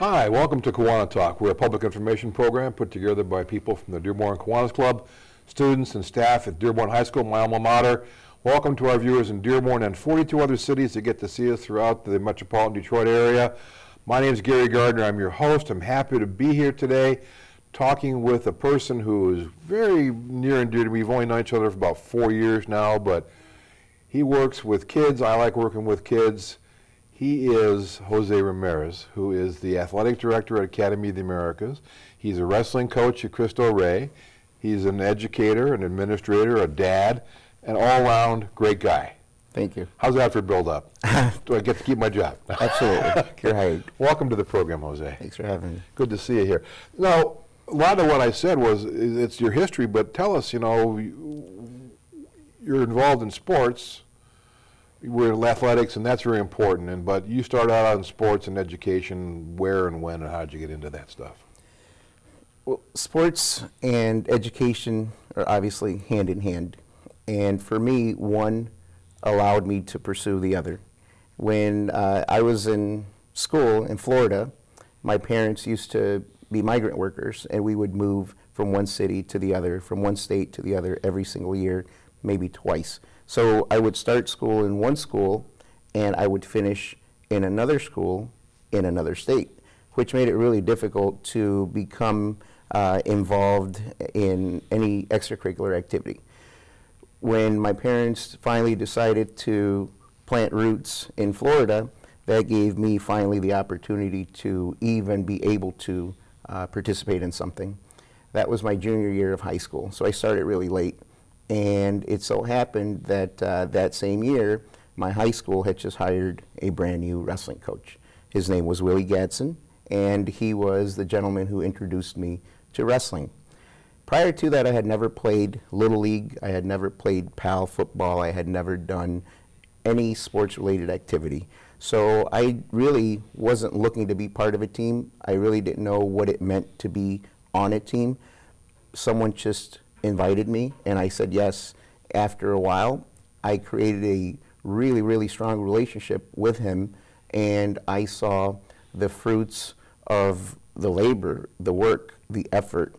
Hi, welcome to KiwaniTalk. We're a public information program put together by people from the Dearborn Kiwanis Club, students and staff at Dearborn High School, my alma mater. Welcome to our viewers in Dearborn and 42 other cities that get to see us throughout the metropolitan Detroit area. My name is Gary Gardner. I'm your host. I'm happy to be here today talking with a person who is very near and dear to me. We've only known each other for about 4 years now, but he works with kids. I like working with kids. He is Jose Ramirez, who is the athletic director at Academy of the Americas. He's a wrestling coach at Cristo. He's an educator, an administrator, a dad, an all-around great guy. Thank you. How's that for build-up? Do I get to keep my job? Absolutely. You're hired. Welcome to the program, Jose. Thanks for having me. Good to see you here. Now, a lot of what I said was it's your history, but tell us, you're involved in sports. We're in athletics, and that's very important. But you started out in sports and education. Where and when, and how did you get into that stuff? Well, sports and education are obviously hand in hand. And for me, one allowed me to pursue the other. When I was in school in Florida, my parents used to be migrant workers, and we would move from one city to the other, from one state to the other every single year, maybe twice. So I would start school in one school, and I would finish in another school in another state, which made it really difficult to become involved in any extracurricular activity. When my parents finally decided to plant roots in Florida, that gave me finally the opportunity to even be able to participate in something. That was my junior year of high school, so I started really late. And it so happened that that same year, my high school had just hired a brand new wrestling coach. His name was Willie Gadsden, and he was the gentleman who introduced me to wrestling. Prior to that, I had never played Little League. I had never played PAL football. I had never done any sports-related activity. So I really wasn't looking to be part of a team. I really didn't know what it meant to be on a team. Someone just invited me, and I said yes. After a while, I created a really, really strong relationship with him, and I saw the fruits of the labor, the work, the effort.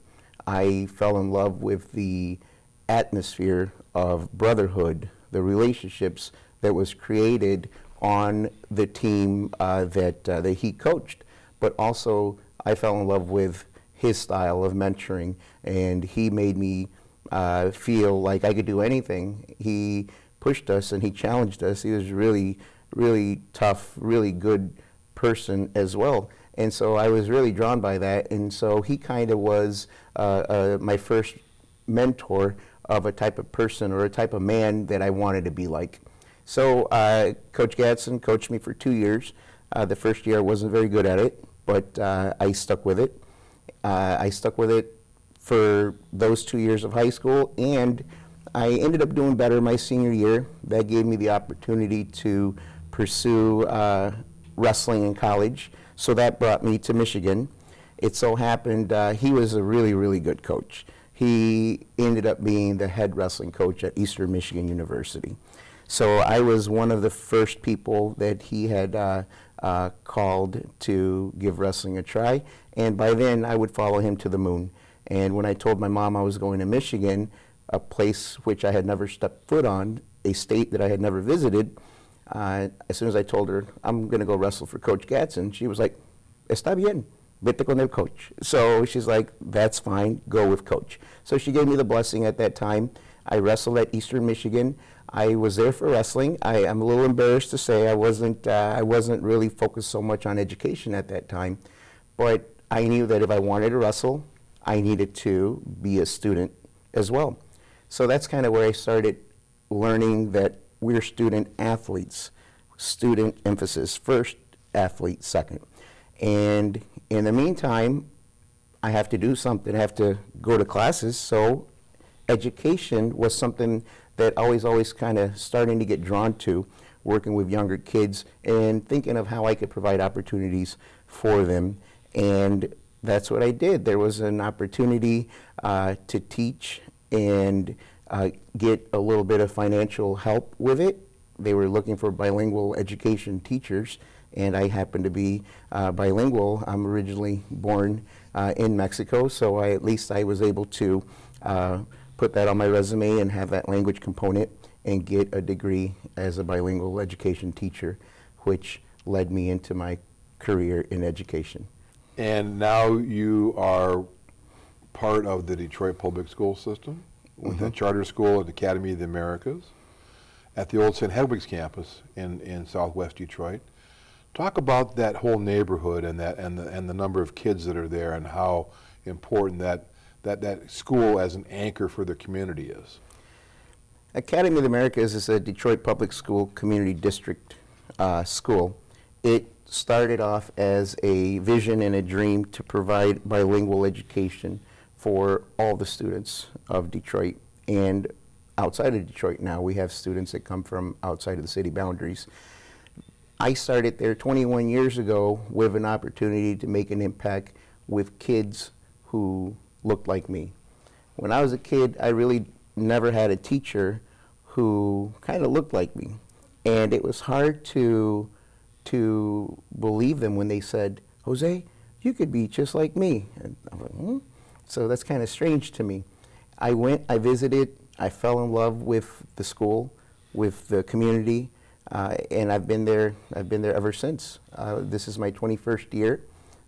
I fell in love with the atmosphere of brotherhood, the relationships that was created on the team that he coached. But also, I fell in love with his style of mentoring, and he made me feel like I could do anything. He pushed us and he challenged us. He was really, really tough, really good person as well. And so I was really drawn by that. And so he kind of was my first mentor of a type of person or a type of man that I wanted to be like. So Coach Gadsden coached me for 2 years. The first year I wasn't very good at it, but I stuck with it. I stuck with it for those 2 years of high school, and I ended up doing better my senior year. That gave me the opportunity to pursue wrestling in college, so that brought me to Michigan. It so happened he was a really, really good coach. He ended up being the head wrestling coach at Eastern Michigan University. So I was one of the first people that he had called to give wrestling a try, and by then I would follow him to the moon. And when I told my mom I was going to Michigan, a place which I had never stepped foot on, a state that I had never visited, as soon as I told her, I'm going to go wrestle for Coach Gadsden, she was like, está bien, vete con el coach. So she's like, that's fine, go with Coach. So she gave me the blessing at that time. I wrestled at Eastern Michigan. I was there for wrestling. I'm a little embarrassed to say I wasn't really focused so much on education at that time, but I knew that if I wanted to wrestle, I needed to be a student as well. So that's kind of where I started learning that we're student athletes. Student emphasis first, athlete second. And in the meantime, I have to do something. I have to go to classes. So education was something that I was always kind of starting to get drawn to, working with younger kids and thinking of how I could provide opportunities for them. And that's what I did. There was an opportunity to teach and get a little bit of financial help with it. They were looking for bilingual education teachers, and I happen to be bilingual. I'm originally born in Mexico, so at least I was able to put that on my resume and have that language component and get a degree as a bilingual education teacher, which led me into my career in education. And now you are part of the Detroit public school system with the charter school at the Academy of the Americas at the old St. Hedwig's campus in southwest Detroit. Talk about that whole neighborhood and the number of kids that are there and how important that school as an anchor for the community is. Academy of the Americas is a Detroit public school community district school. It started off as a vision and a dream to provide bilingual education for all the students of Detroit and outside of Detroit. Now we have students that come from outside of the city boundaries. I started there 21 years ago with an opportunity to make an impact with kids who looked like me. When I was a kid, I really never had a teacher who kind of looked like me, and it was hard to believe them when they said, "Jose, you could be just like me." And I was like, So that's kind of strange to me. I went, I visited, I fell in love with the school, with the community, and I've been there ever since. This is my 21st year.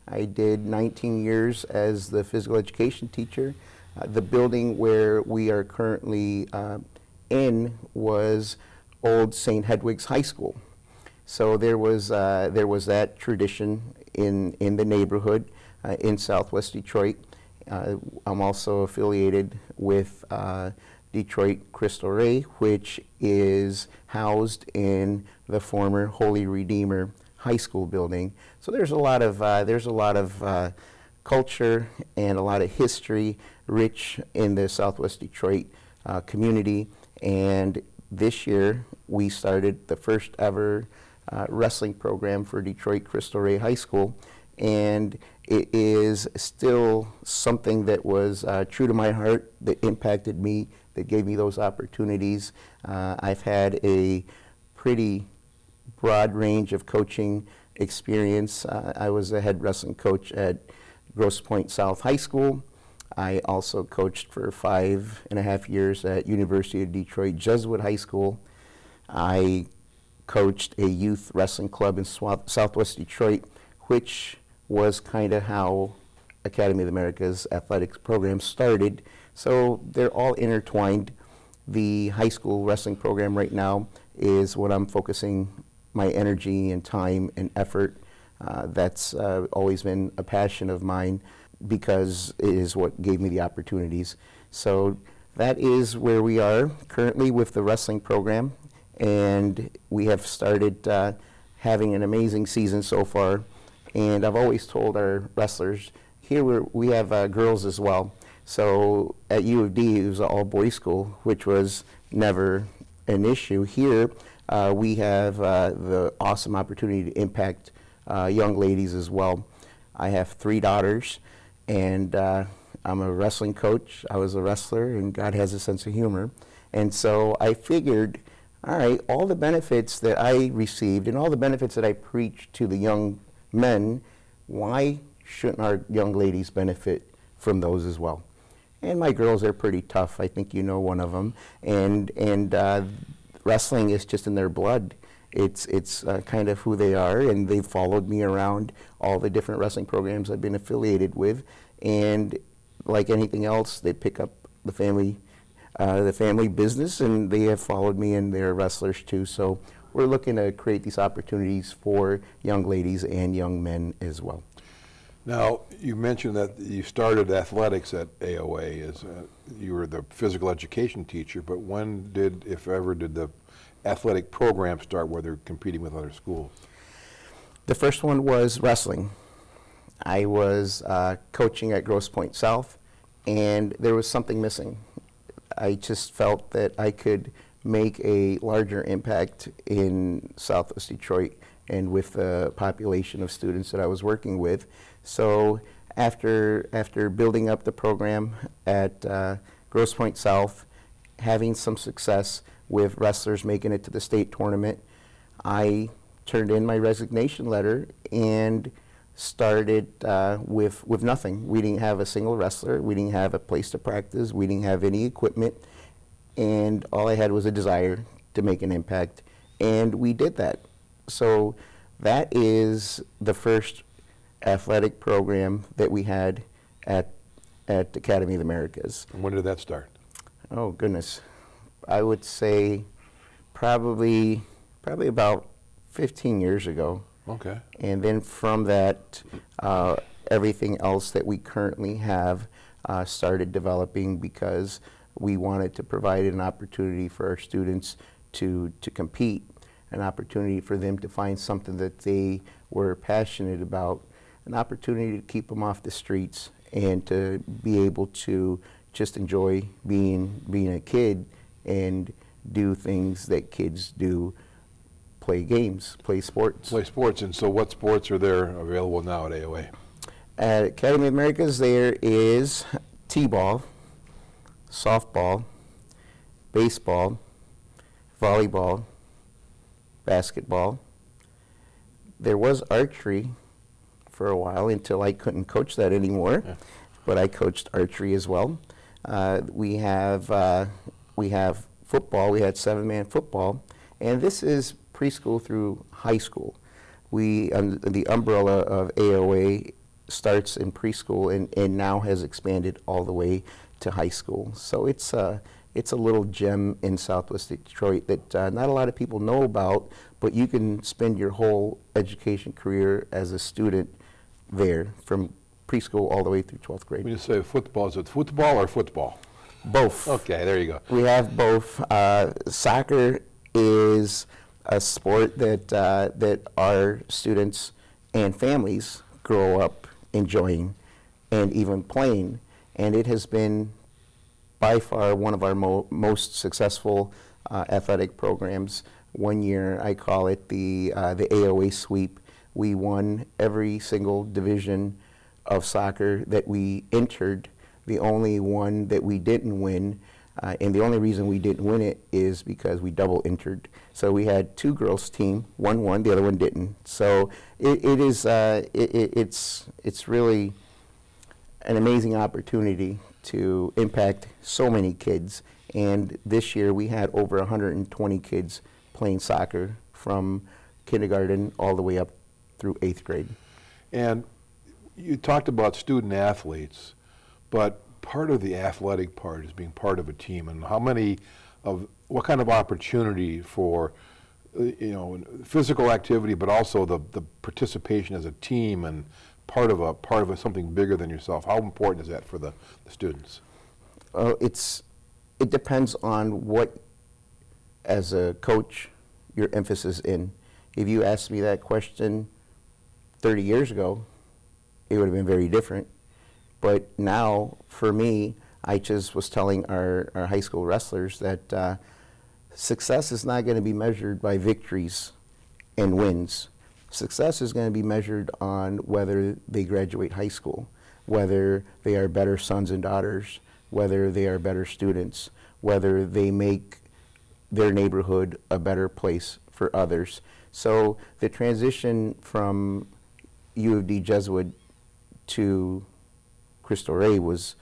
I did 19 years as the physical education teacher. The building where we are currently in was old St. Hedwig's High School. So there was that tradition in the neighborhood in Southwest Detroit. I'm also affiliated with Detroit Cristo, which is housed in the former Holy Redeemer High School building. So there's a lot of culture and a lot of history rich in the Southwest Detroit community. And this year we started the first ever wrestling program for Detroit Cristo High School, and it is still something that was true to my heart, that impacted me, that gave me those opportunities. I've had a pretty broad range of coaching experience. I was a head wrestling coach at Grosse Pointe South High School. I also coached for 5.5 years at University of Detroit Jesuit High School. I coached a youth wrestling club in Southwest Detroit, which was kind of how Academy of the Americas athletics program started. So they're all intertwined. The high school wrestling program right now is what I'm focusing my energy and time and effort. That's always been a passion of mine because it is what gave me the opportunities. So that is where we are currently with the wrestling program, and we have started having an amazing season so far. And I've always told our wrestlers, here we have girls as well. So at U of D, it was an all-boys school, which was never an issue. Here, we have the awesome opportunity to impact young ladies as well. I have 3 daughters, and I'm a wrestling coach. I was a wrestler, and God has a sense of humor. And so I figured, all right, all the benefits that I received and all the benefits that I preached to the young men, why shouldn't our young ladies benefit from those as well? And my girls are pretty tough. I think you know one of them. And wrestling is just in their blood. It's kind of who they are, and they've followed me around all the different wrestling programs I've been affiliated with. And like anything else, they pick up the family business, and they have followed me, and they're wrestlers too. So we're looking to create these opportunities for young ladies and young men as well. Now, you mentioned that you started athletics at AOA as you were the physical education teacher, but when did, if ever, did the athletic program start where they're competing with other schools? The first one was wrestling. I was coaching at Grosse Pointe South, and there was something missing. I just felt that I could make a larger impact in Southwest Detroit and with the population of students that I was working with. So after building up the program at Grosse Pointe South, having some success with wrestlers making it to the state tournament, I turned in my resignation letter and started with nothing. We didn't have a single wrestler. We didn't have a place to practice. We didn't have any equipment. And all I had was a desire to make an impact. And we did that. So that is the first athletic program that we had at Academy of the Americas. And when did that start? Oh, goodness. I would say probably about 15 years ago. Okay. And then from that, everything else that we currently have started developing because we wanted to provide an opportunity for our students to compete, an opportunity for them to find something that they were passionate about, an opportunity to keep them off the streets and to be able to just enjoy being a kid and do things that kids do. Play games, play sports. Play sports, and so what sports are there available now at AOA? At Academy of Americas, there is t-ball, softball, baseball, volleyball, basketball. There was archery for a while until I couldn't coach that anymore, but I coached archery as well. We have football. We had 7-man football, and this is preschool through high school. The umbrella of AOA starts in preschool and now has expanded all the way to high school. So it's a little gem in Southwest Detroit that not a lot of people know about, but you can spend your whole education career as a student there from preschool all the way through 12th grade. When you say football, is it football or football? Both. Okay, there you go. We have both. Soccer is a sport that our students and families grow up enjoying and even playing, and it has been by far one of our most successful athletic programs. One year, I call it the AOA sweep. We won every single division of soccer that we entered. The only one that we didn't win, and the only reason we didn't win it is because we double entered. So we had 2 girls team, one won, the other one didn't. So it's really an amazing opportunity to impact so many kids. And this year we had over 120 kids playing soccer from kindergarten all the way up through 8th grade. And you talked about student athletes, but part of the athletic part is being part of a team. And what kind of opportunity for physical activity, but also the participation as a team and part of something bigger than yourself? How important is that for the students? It depends on what, as a coach, your emphasis in. If you asked me that question 30 years ago, it would have been very different. But now, for me, I just was telling our high school wrestlers that success is not going to be measured by victories and wins. Success is going to be measured on whether they graduate high school, whether they are better sons and daughters, whether they are better students, whether they make their neighborhood a better place for others. So the transition from U of D Jesuit to Cristo was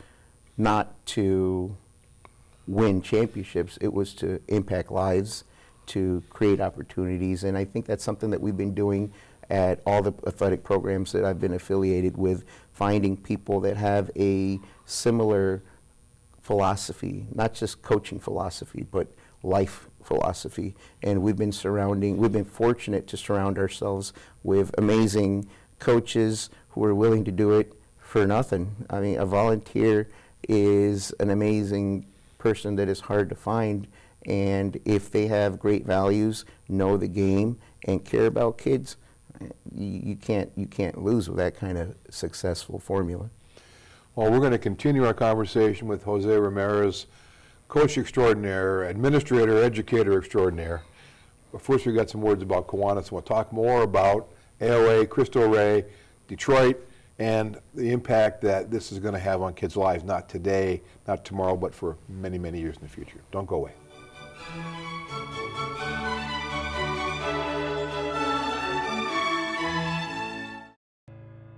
not to win championships, it was to impact lives, to create opportunities, and I think that's something that we've been doing at all the athletic programs that I've been affiliated with, finding people that have a similar philosophy, not just coaching philosophy, but life philosophy. And we've been fortunate to surround ourselves with amazing coaches who are willing to do it for nothing. I mean, a volunteer is an amazing person that is hard to find, and if they have great values, know the game, and care about kids, you can't lose with that kind of successful formula. Well, we're going to continue our conversation with Jose Ramirez, coach extraordinaire, administrator, educator extraordinaire. But first, we got some words about Kiwanis. We'll talk more about AOA, Cristo Rey, Detroit, and the impact that this is going to have on kids' lives, not today, not tomorrow, but for many, many years in the future. Don't go away.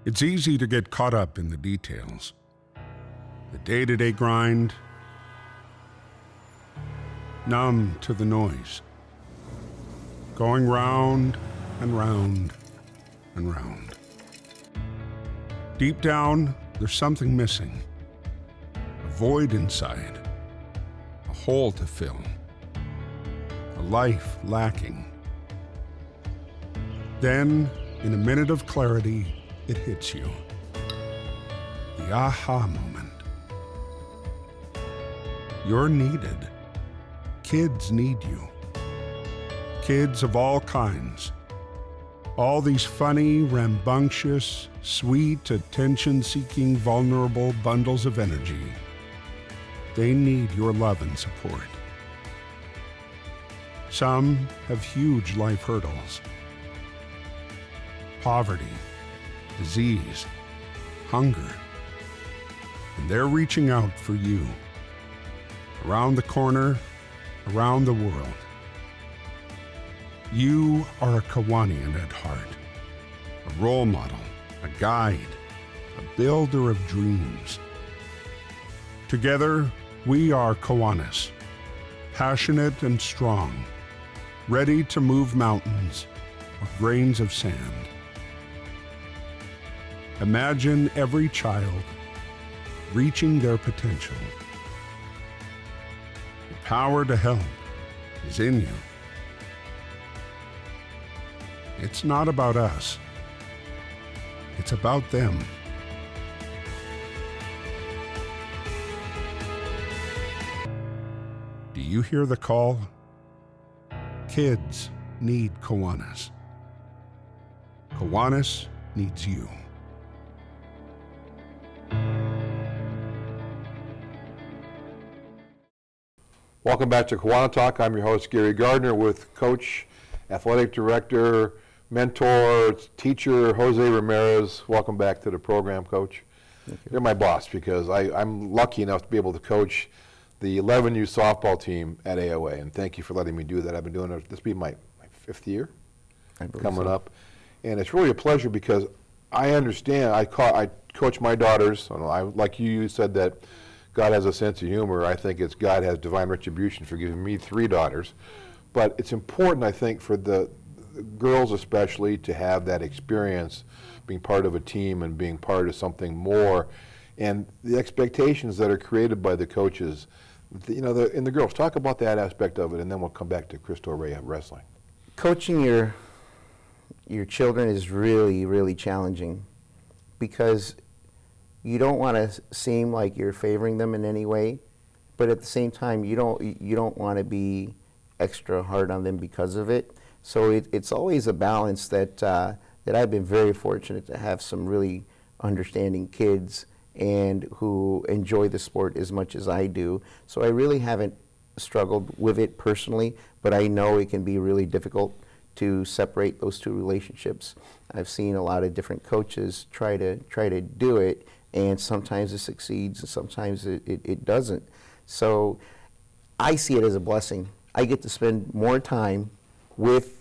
It's easy to get caught up in the details. The day-to-day grind, numb to the noise, going round and round and round. Deep down, there's something missing, a void inside, a hole to fill, a life lacking. Then, in a minute of clarity, it hits you. The aha moment. You're needed. Kids need you. Kids of all kinds. All these funny, rambunctious, sweet, attention-seeking, vulnerable bundles of energy. They need your love and support. Some have huge life hurdles. Poverty, disease, hunger. And they're reaching out for you. Around the corner, around the world. You are a Kiwanian at heart, a role model, a guide, a builder of dreams. Together, we are Kiwanis, passionate and strong, ready to move mountains or grains of sand. Imagine every child reaching their potential. The power to help is in you. It's not about us. It's about them. Do you hear the call? Kids need Kiwanis. Kiwanis needs you. Welcome back to KiwaniTalk. I'm your host, Gary Gardner, with Coach, Athletic Director, Mentor, Teacher, Jose Ramirez. Welcome back to the program, Coach. You're my boss because I'm lucky enough to be able to coach the 11U softball team at AOA, and thank you for letting me do that. I've been doing it, this will be my 5th year coming up, and it's really a pleasure because I understand, I coach my daughters, and like you said that God has a sense of humor. I think it's God has divine retribution for giving me 3 daughters. But it's important, I think, for the girls especially to have that experience being part of a team and being part of something more. And the expectations that are created by the coaches, in the girls. Talk about that aspect of it, and then we'll come back to Cristo Ray of wrestling. Coaching your children is really, really challenging because you don't want to seem like you're favoring them in any way, but at the same time, you don't want to be extra hard on them because of it. So it's always a balance that I've been very fortunate to have some really understanding kids and who enjoy the sport as much as I do. So I really haven't struggled with it personally, but I know it can be really difficult to separate those two relationships. I've seen a lot of different coaches try to do it, and sometimes it succeeds and sometimes it doesn't. So I see it as a blessing. I get to spend more time with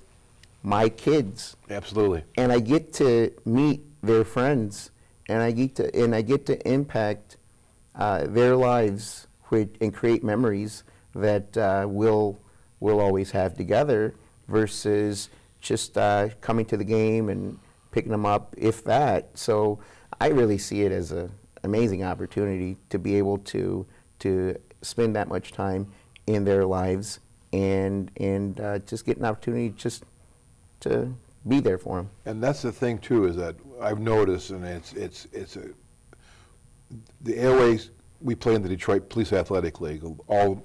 my kids. Absolutely. And I get to meet their friends, and I get to impact their lives and create memories that we'll always have together versus just coming to the game and picking them up, if that. So I really see it as an amazing opportunity to be able to spend that much time in their lives and just get an opportunity just to be there for them. And that's the thing too, is that I've noticed, and the AOAs we play in the Detroit Police Athletic League,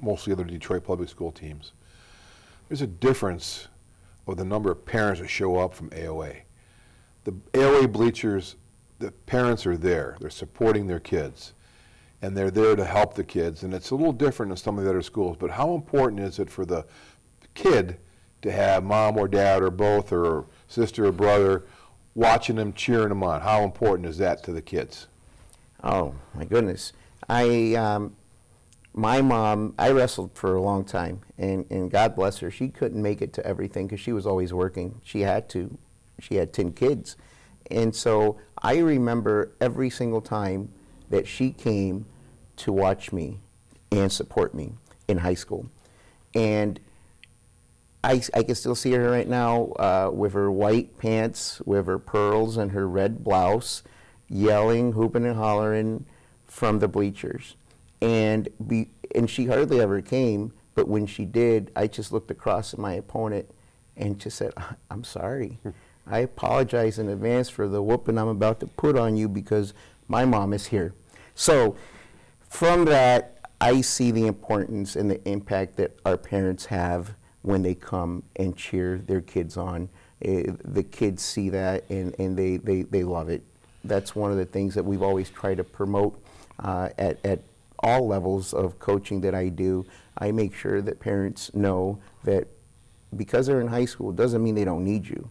mostly other Detroit public school teams. There's a difference of the number of parents that show up from AOA. The AOA bleachers, the parents are there. They're supporting their kids, and they're there to help the kids. And it's a little different than some of the other schools. But how important is it for the kid to have mom or dad or both or sister or brother watching them, cheering them on? How important is that to the kids? Oh, my goodness. My mom, I wrestled for a long time, and God bless her, she couldn't make it to everything because she was always working. She had to. She had 10 kids. And so I remember every single time that she came to watch me and support me in high school. And I can still see her right now with her white pants, with her pearls and her red blouse, yelling, hooping and hollering from the bleachers. And she hardly ever came, but when she did, I just looked across at my opponent and just said, I'm sorry. I apologize in advance for the whooping I'm about to put on you because my mom is here. So from that, I see the importance and the impact that our parents have when they come and cheer their kids on. The kids see that and they love it. That's one of the things that we've always tried to promote at all levels of coaching that I do. I make sure that parents know that because they're in high school, it doesn't mean they don't need you.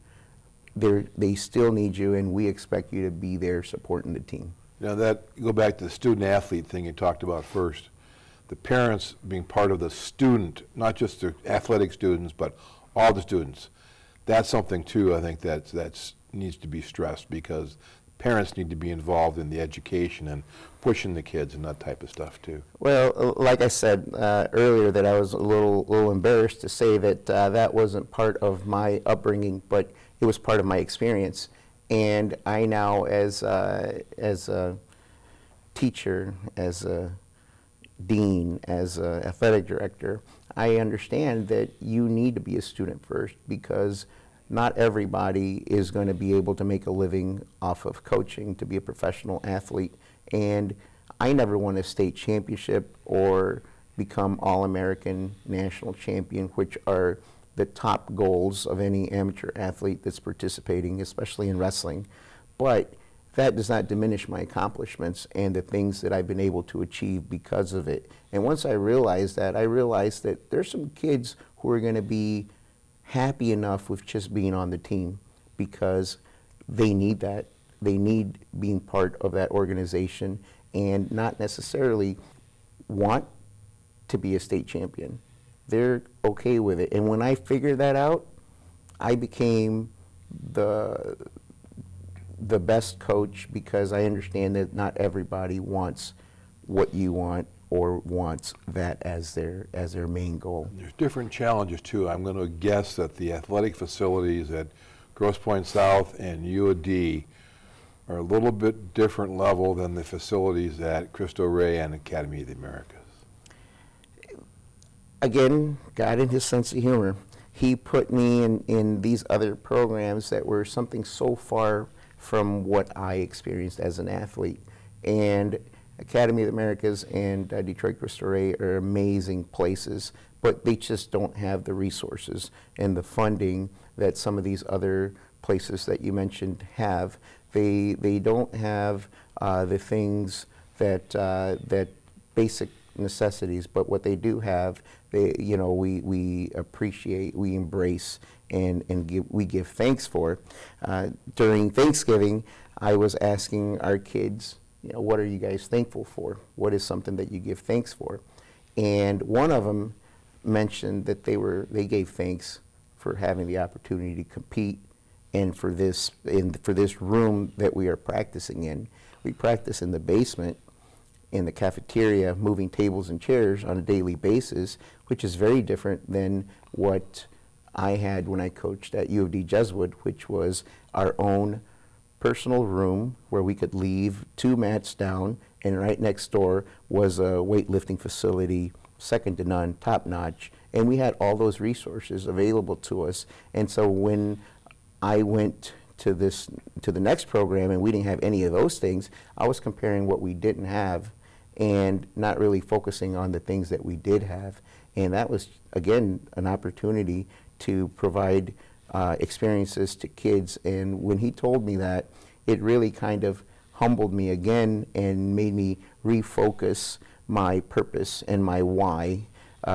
They still need you, and we expect you to be there supporting the team. Now go back to the student athlete thing you talked about first. The parents being part of the student, not just the athletic students, but all the students. That's something too, I think that's needs to be stressed, because parents need to be involved in the education and pushing the kids and that type of stuff too. Well, like I said earlier, that I was a little embarrassed to say that that wasn't part of my upbringing, but it was part of my experience. And I now, as a teacher, as a dean, as an athletic director, I understand that you need to be a student first, because not everybody is going to be able to make a living off of coaching to be a professional athlete. And I never won a state championship or become All-American, national champion, which are the top goals of any amateur athlete that's participating, especially in wrestling. But that does not diminish my accomplishments and the things that I've been able to achieve because of it. And once I realized that there's some kids who are going to be happy enough with just being on the team, because they need that. They need being part of that organization and not necessarily want to be a state champion. They're okay with it. And when I figured that out, I became the best coach, because I understand that not everybody wants what you want or wants that as their main goal. There's different challenges too. I'm going to guess that the athletic facilities at Grosse Pointe South and UOD are a little bit different level than the facilities at Cristo Rey and Academy of the Americas. Again, God in his sense of humor, he put me in these other programs that were something so far from what I experienced as an athlete. And Academy of the Americas and Detroit Cristo Rey are amazing places, but they just don't have the resources and the funding that some of these other places that you mentioned have. They don't have the things that basic necessities, but what they do have, we appreciate, we embrace, and we give thanks for. During Thanksgiving, I was asking our kids, what are you guys thankful for? What is something that you give thanks for? And one of them mentioned that they gave thanks for having the opportunity to compete, and for this room that we are practicing in. We practice in the basement, in the cafeteria, moving tables and chairs on a daily basis, which is very different than what I had when I coached at U of D Jesuit, which was our own personal room where we could leave 2 mats down, and right next door was a weightlifting facility, second to none, top notch, and we had all those resources available to us. And so when I went to the next program and we didn't have any of those things, I was comparing what we didn't have and not really focusing on the things that we did have. And that was, again, an opportunity to provide experiences to kids. And when he told me that, it really kind of humbled me again and made me refocus my purpose and my why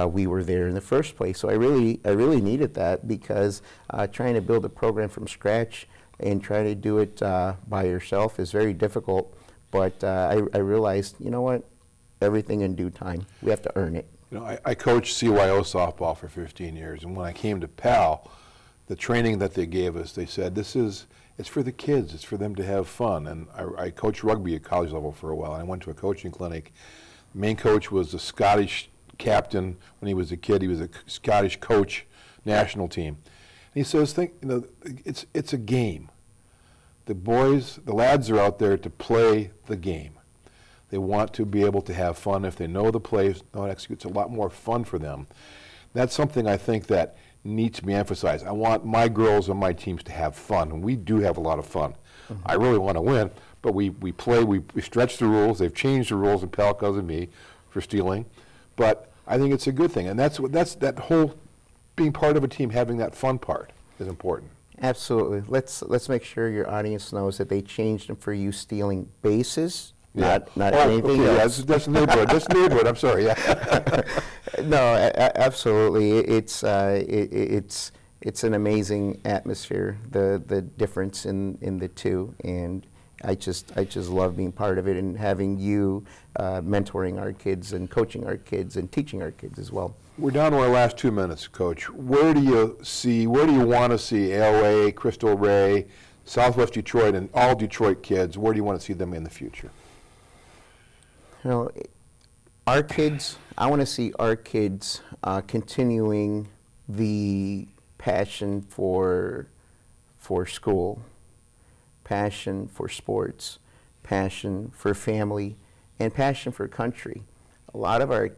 we were there in the first place. So I really needed that, because trying to build a program from scratch and try to do it by yourself is very difficult. But I realized, everything in due time. We have to earn it. I coached CYO softball for 15 years, and when I came to PAL, the training that they gave us, they said, it's for the kids, it's for them to have fun. And I coached rugby at college level for a while, and I went to a coaching clinic. The main coach was a Scottish captain when he was a kid. He was a Scottish coach, national team. And he says, it's a game. The lads are out there to play the game. They want to be able to have fun. If they know the plays, it's a lot more fun for them. That's something I think that needs to be emphasized. I want my girls on my teams to have fun, and we do have a lot of fun. Mm-hmm. I really want to win, but we play, we stretch the rules. They've changed the rules, and Pal calls me for stealing. But I think it's a good thing, and that's that whole being part of a team, having that fun part is important. Absolutely. Let's make sure your audience knows that they changed them for you stealing bases. Not anything else. Yeah, that's neighborhood. That's neighborhood. I'm sorry. Yeah. No, absolutely. It's an amazing atmosphere. The difference in the two, and I just love being part of it and having you mentoring our kids and coaching our kids and teaching our kids as well. We're down to our last 2 minutes, Coach. Where do you want to see AOA, Cristo Ray, Southwest Detroit, and all Detroit kids? Where do you want to see them in the future? You know, our kids, I want to see our kids continuing the passion for school, passion for sports, passion for family, and passion for country. A lot of our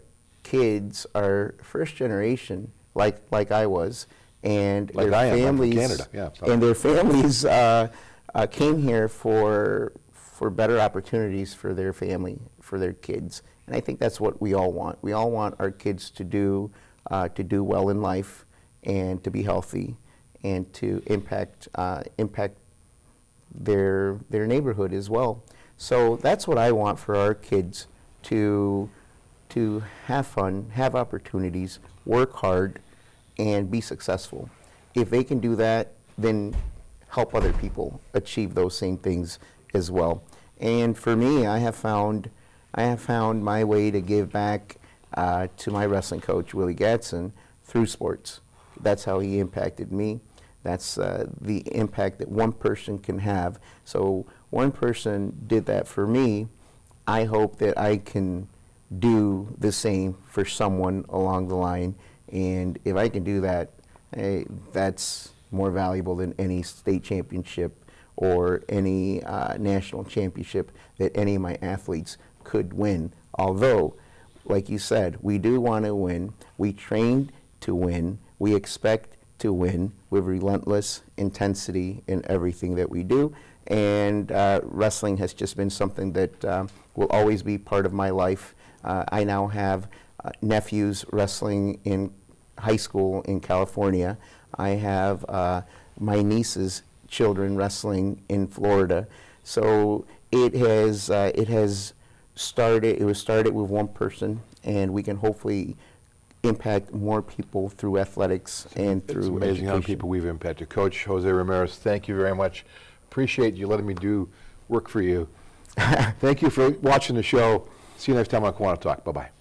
kids are first generation, like I was, and like their families, Canada. Yeah, and their families came here for better opportunities for their family, for their kids, and I think that's what we all want. We all want our kids to do well in life, and to be healthy, and to impact their neighborhood as well. So that's what I want for our kids, to have fun, have opportunities, work hard, and be successful. If they can do that, then help other people achieve those same things as well. And for me, I have found my way to give back to my wrestling coach, Willie Gatson, through sports. That's how he impacted me. That's the impact that one person can have. So one person did that for me. I hope that I can do the same for someone along the line. And if I can do that, that's more valuable than any state championship or any national championship that any of my athletes could win. Although, like you said, we do want to win. We train to win. We expect to win with relentless intensity in everything that we do. And wrestling has just been something that will always be part of my life. I now have nephews wrestling in high school in California. I have my niece's children wrestling in Florida. So it was started with one person, and we can hopefully impact more people through athletics and through education. It's amazing how many people we've impacted. Coach Jose Ramirez, thank you very much. Appreciate you letting me do work for you. Thank you for watching the show. See you next time on KiwaniTalk. Bye-bye.